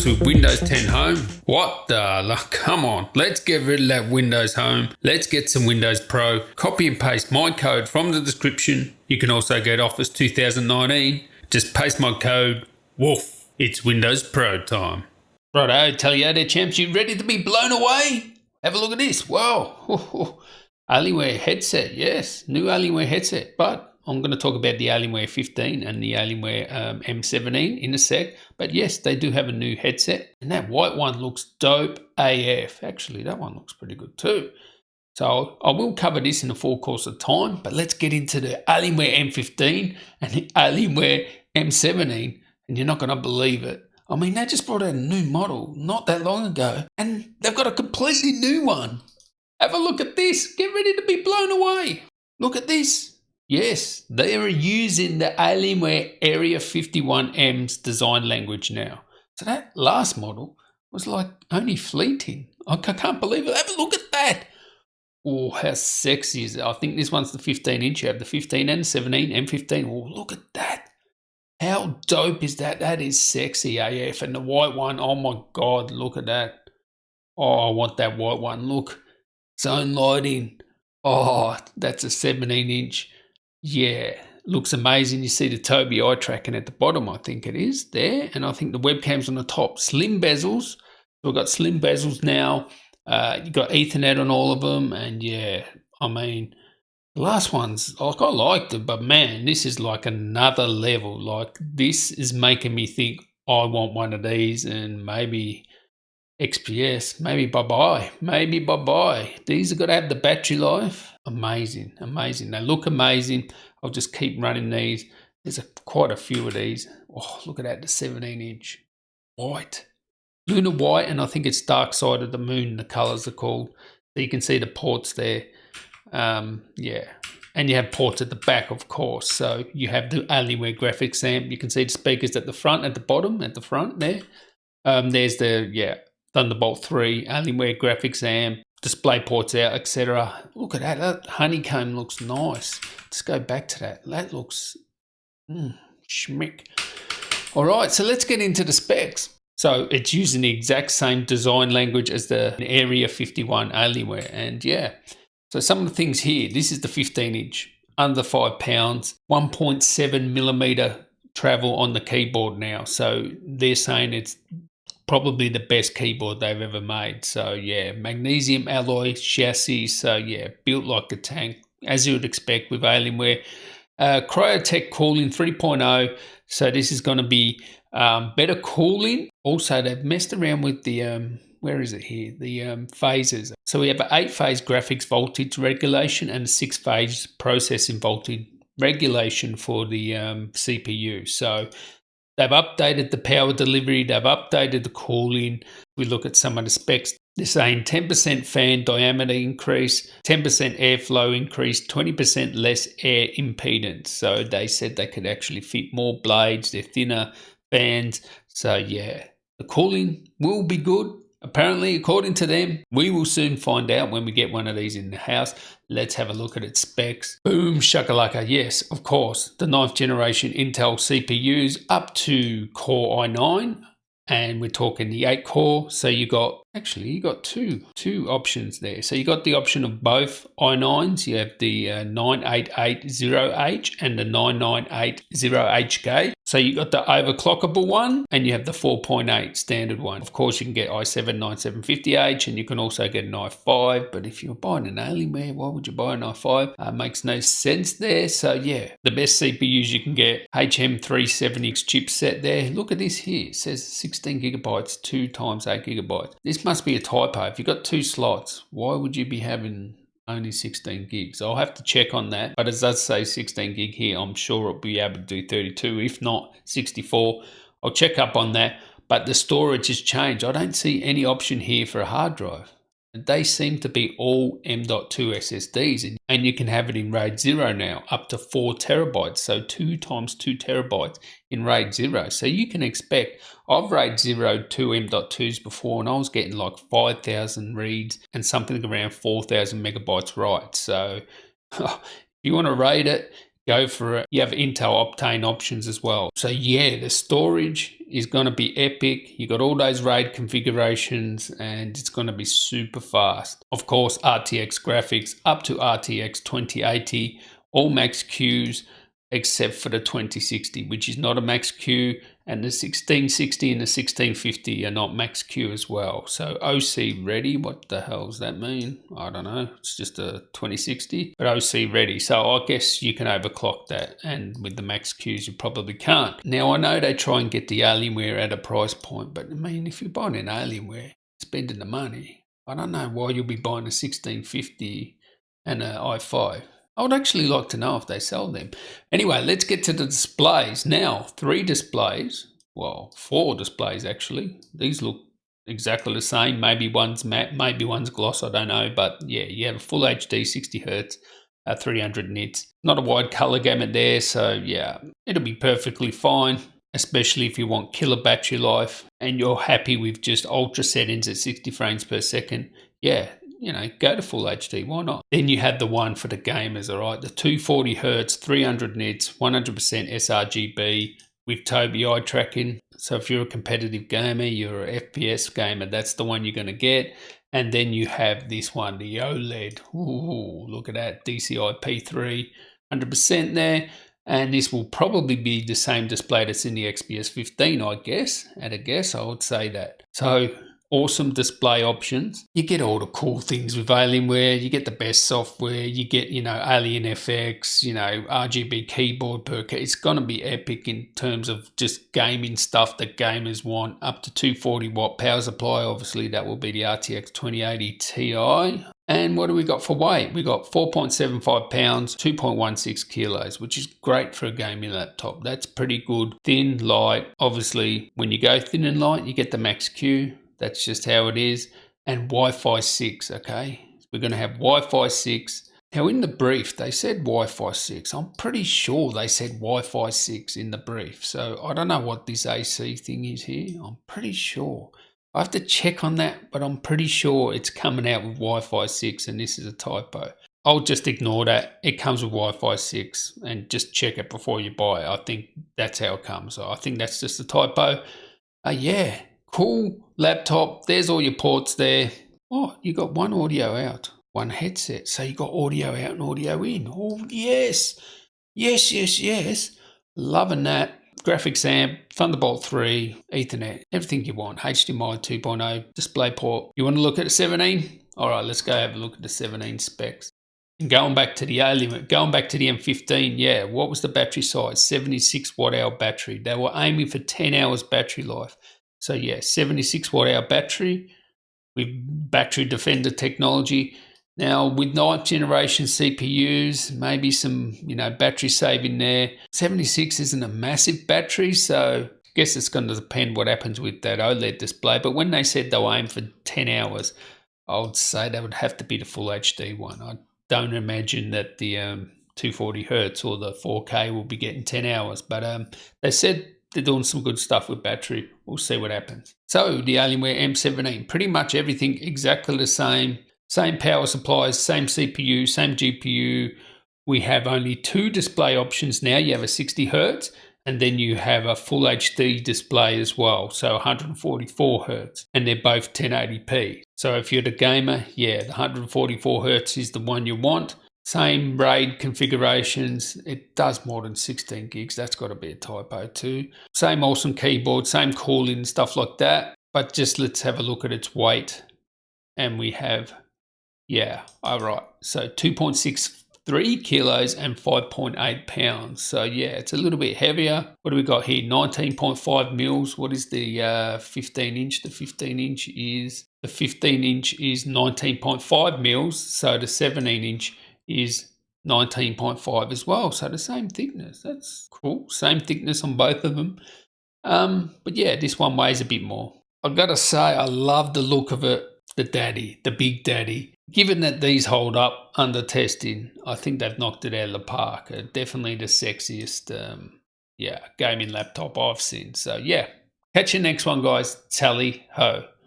to Windows 10 Home. What the? Come on, let's get rid of that Windows Home. Let's get some Windows Pro. Copy and paste my code from the description. You can also get Office 2019. Just paste my code. Woof. It's Windows Pro time. Righto, tell you there, champs, you ready to be blown away? Have a look at this. Whoa. Alienware headset, yes. New Alienware headset. But I'm going to talk about the Alienware 15 and the Alienware M17 in a sec. But yes, they do have a new headset. And that white one looks dope AF. Actually, that one looks pretty good too. So I will cover this in the full course of time. But let's get into the Alienware M15 and the Alienware M17. And you're not going to believe it. I mean, they just brought out a new model not that long ago. And they've got a completely new one. Have a look at this. Get ready to be blown away. Look at this. Yes, they are using the Alienware Area 51M's design language now. So that last model was like only fleeting. I can't believe it. Have a look at that. Oh, how sexy is it? I think this one's the 15-inch. You have the 15 and the 17, M15. Oh, look at that. How dope is that? That is sexy AF. And the white one, oh my God, look at that. Oh, I want that white one. Look, zone lighting. Oh, that's a 17-inch. Yeah, looks amazing. You see the Tobii eye tracking at the bottom, I think it is there. And I think the webcam's on the top. Slim bezels. So we've got slim bezels now. You got Ethernet on all of them. And yeah, I mean, the last ones, like I liked it, but man, this is like another level. Like this is making me think I want one of these and maybe XPS, maybe bye-bye. These are going to have the battery life. Amazing. They look amazing. I'll just keep running these. There's quite a few of these. Oh, look at that, the 17-inch. White. Lunar white, and I think it's Dark Side of the Moon, the colours are called. So you can see the ports there. Yeah. And you have ports at the back, of course. So you have the Alienware graphics amp. You can see the speakers at the front, at the bottom, at the front there. There's the, Thunderbolt 3, Alienware graphics amp, display ports out, etc. Look at that. That honeycomb looks nice. Let's go back to that. That looks schmick. All right, so let's get into the specs. So it's using the exact same design language as the Area 51 Alienware. And yeah, so some of the things here, this is the 15-inch, under 5 pounds, 1.7 millimeter travel on the keyboard now. So they're saying it's probably the best keyboard they've ever made. So yeah, magnesium alloy chassis. So yeah, built like a tank, as you would expect with Alienware. Cryotech cooling 3.0. So this is going to be better cooling. Also, they've messed around with the where is it here? The phases. So we have an 8-phase graphics voltage regulation and a 6-phase processing voltage regulation for the CPU. So they've updated the power delivery. They've updated the cooling. We look at some of the specs. They're saying 10% fan diameter increase, 10% airflow increase, 20% less air impedance. So they said they could actually fit more blades. They're thinner fans. So yeah, the cooling will be good. Apparently, according to them, we will soon find out when we get one of these in the house. Let's have a look at its specs. Boom, shakalaka. Yes, of course, the 9th generation Intel CPUs up to Core i9. And we're talking the 8-core. So you got two options there. So you got the option of both i9s. You have the 9880H and the 9980HK. So you got the overclockable one and you have the 4.8 standard one. Of course, you can get i7 9750H and you can also get an i5. But if you're buying an Alienware, why would you buy an i5? Makes no sense there. So yeah, the best CPUs you can get, HM370X chipset there. Look at this here. It says 16 gigabytes, 2 times 8 gigabytes. This must be a typo. If you've got 2 slots, why would you be having only 16 gigs? I'll have to check on that, but it does say 16 gig here. I'm sure it'll be able to do 32, if not 64. I'll check up on that, but the storage has changed. I don't see any option here for a hard drive. They seem to be all M.2 SSDs, and you can have it in RAID 0 now, up to 4 terabytes. So 2 times 2 terabytes in RAID 0. So you can expect, I've RAID 0 2 M.2s before, and I was getting like 5,000 reads and something around 4,000 megabytes writes. So if you want to RAID it, go for it. You have Intel Optane options as well. So yeah, the storage is going to be epic. You got all those RAID configurations and it's going to be super fast. Of course, RTX graphics up to RTX 2080, all max Qs except for the 2060, which is not a max Q, and the 1660 and the 1650 are not max Q as well. So OC ready, what the hell does that mean? I don't know, it's just a 2060, but OC ready. So I guess you can overclock that, and with the max Qs you probably can't. Now I know they try and get the Alienware at a price point, but I mean, if you're buying an Alienware, spending the money, I don't know why you'll be buying a 1650 and an i5. I would actually like to know if they sell them. Anyway, let's get to the displays. Now, 3 displays. Well, 4 displays actually. These look exactly the same. Maybe one's matte, maybe one's gloss, I don't know. But yeah, you have a full HD 60 Hz, 300 nits. Not a wide color gamut there, so yeah, it'll be perfectly fine, especially if you want killer battery life and you're happy with just ultra settings at 60 frames per second. Yeah, you know, go to full HD, why not? Then you have the one for the gamers, all right? The 240 Hz, 300 nits, 100% sRGB with Tobii eye tracking. So if you're a competitive gamer, you're an FPS gamer, that's the one you're going to get. And then you have this one, the OLED. Ooh, look at that, DCI P3, 100% there. And this will probably be the same display that's in the XPS 15, I guess. At a guess, I would say that. So awesome display options. You get all the cool things with Alienware. You get the best software. You get, you know, Alien FX, you know, RGB keyboard per. It's going to be epic in terms of just gaming stuff that gamers want. Up to 240 watt power supply. Obviously, that will be the RTX 2080 Ti. And what do we got for weight? We got 4.75 pounds, 2.16 kilos, which is great for a gaming laptop. That's pretty good. Thin, light. Obviously, when you go thin and light, you get the max Q. That's just how it is. And Wi-Fi 6, okay? We're going to have Wi-Fi 6. Now, in the brief, they said Wi-Fi 6. I'm pretty sure they said Wi-Fi 6 in the brief. So I don't know what this AC thing is here. I'm pretty sure. I have to check on that, but I'm pretty sure it's coming out with Wi-Fi 6 and this is a typo. I'll just ignore that. It comes with Wi-Fi 6 and just check it before you buy it. I think that's how it comes. So I think that's just a typo. Yeah, cool laptop. There's all your ports there. Oh, you got one audio out, one headset. So you got audio out and audio in. Oh, yes. Yes. Loving that. Graphics amp, Thunderbolt 3, Ethernet, everything you want. HDMI 2.0, DisplayPort. You want to look at the 17? All right, let's go have a look at the 17 specs. And going back to the Alien, going back to the M15, yeah, what was the battery size? 76 watt hour battery. They were aiming for 10 hours battery life. So yeah, 76 watt hour battery with battery defender technology. Now, with 9th generation CPUs, maybe some, you know, battery saving there. 76 isn't a massive battery, so I guess it's going to depend what happens with that OLED display. But when they said they were aiming for 10 hours, I would say that would have to be the full HD one. I don't imagine that the 240 Hertz or the 4K will be getting 10 hours. But they said they're doing some good stuff with battery. We'll see what happens. So the Alienware M17, pretty much everything exactly the same. Same power supplies, same CPU, same GPU. We have only 2 display options now. You have a 60 Hz and then you have a full HD display as well. So 144 Hz and they're both 1080p. So if you're the gamer, yeah, the 144 Hz is the one you want. Same RAID configurations. It does more than 16 gigs. That's got to be a typo too. Same awesome keyboard, same cooling, stuff like that. But just let's have a look at its weight. And we have, yeah, all right. So 2.63 kilos and 5.8 pounds. So yeah, it's a little bit heavier. What do we got here? 19.5 mils. What is the 15 inch? The 15 inch is 19.5 mils. So the 17 inch is 19.5 as well. So the same thickness. That's cool. Same thickness on both of them. But yeah, this one weighs a bit more. I've got to say, I love the look of it. The daddy, the big daddy. Given that these hold up under testing, I think they've knocked it out of the park. Definitely the sexiest, gaming laptop I've seen. So yeah, catch you next one, guys. Tally ho.